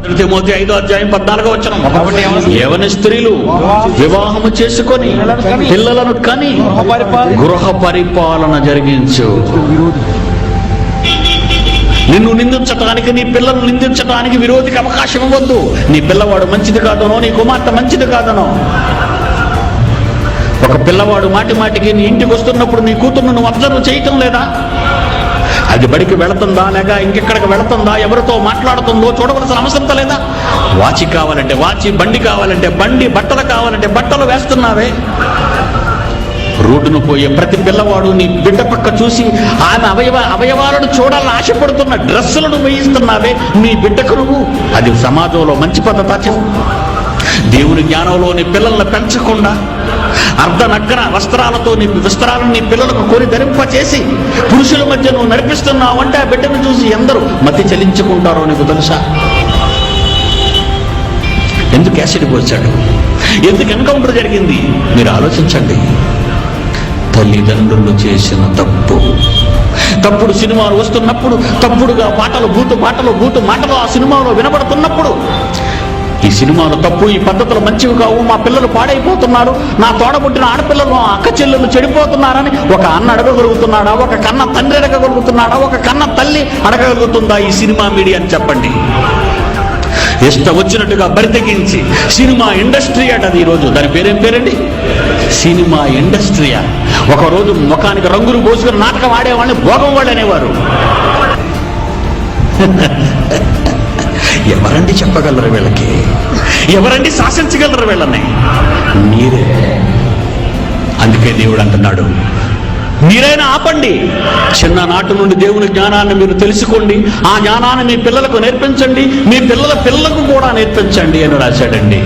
Timothy 5:14 యవన స్త్రీలు వివాహము చేసుకొని పిల్లలను కని గృహ పరిపాలన జరిగించు. నిన్ను నిందించటానికి, నీ పిల్లలను నిందించటానికి విరోధికి అవకాశం ఇవ్వద్దు. నీ పిల్లవాడు మంచిది కాదనో, నీ కుమార్తె మంచిది కాదనో. ఒక పిల్లవాడు మాటి మాటికి నీ ఇంటికి వస్తున్నప్పుడు నీ కూతుర్ను నువ్వు అబ్జర్వ్ చేయటం లేదా? అది బడికి వెళుతుందా, లేక ఇంకెక్కడికి వెళుతుందా, ఎవరితో మాట్లాడుతుందో చూడవలసిన అవసరం లేదా? వాచి కావాలంటే వాచి, బండి కావాలంటే బండి, బట్టలు కావాలంటే బట్టలు వేస్తున్నావే. రోడ్డును పోయే ప్రతి పిల్లవాడు నీ బిడ్డ పక్క చూసి ఆమె అవయవాలను చూడాలని ఆశపడుతున్న డ్రెస్సులను వేయిస్తున్నావే నీ బిడ్డకు నువ్వు. అది సమాజంలో మంచి పద్ధతి. దేవుని జ్ఞానంలో నీ పిల్లలను పెంచకుండా అర్ధనగ్న వస్త్రాలతో నీ వస్త్రాలను నీ పిల్లలకు కొని ధరింపచేసి పురుషుల మధ్య నువ్వు నడిపిస్తున్నావు అంటే ఆ బిడ్డను చూసి ఎందరూ మతి చలించుకుంటారో నీకు తెలుసా? ఎందుకు యాసిడ్ పోసాడు? ఎందుకు ఎన్కౌంటర్ జరిగింది? మీరు ఆలోచించండి. తల్లిదండ్రులు చేసిన తప్పుడు సినిమాలు వస్తున్నప్పుడు, తప్పుడుగా బూతు మాటలు ఆ సినిమాలో వినబడుతున్నప్పుడు, ఈ సినిమాలు తప్పు, ఈ పద్ధతులు మంచివి కావు, మా పిల్లలు పాడైపోతున్నారు, నా తోడబుట్టిన ఆడపిల్లలు, అక్క చెల్లెలు చెడిపోతున్నారని ఒక అన్న అడగగలుగుతున్నాడా? ఒక కన్న తండ్రి అడగగలుగుతున్నాడా? ఒక కన్న తల్లి అడగగలుగుతుందా ఈ సినిమా మీడియా అని చెప్పండి. ఇష్టం వచ్చినట్టుగా బరితెగించి సినిమా ఇండస్ట్రీ అటది. ఈరోజు దాని పేరేం పేరండి? సినిమా ఇండస్ట్రీయా? ఒకరోజు ముఖానికి రంగులు పోసుకుని నాటకం ఆడేవాళ్ళని భోగం వాళ్ళు అనేవారు. ఎవరండి చెప్పగలరు వీళ్ళకి? ఎవరండి శాసించగలరు వీళ్ళని? మీరే. అందుకే దేవుడు అంటున్నాడు, మీరైనా ఆపండి. చిన్ననాటి నుండి దేవుని జ్ఞానాన్ని మీరు తెలుసుకోండి, ఆ జ్ఞానాన్ని మీ పిల్లలకు నేర్పించండి, మీ పిల్లలకు కూడా నేర్పించండి అని రాశాడండి.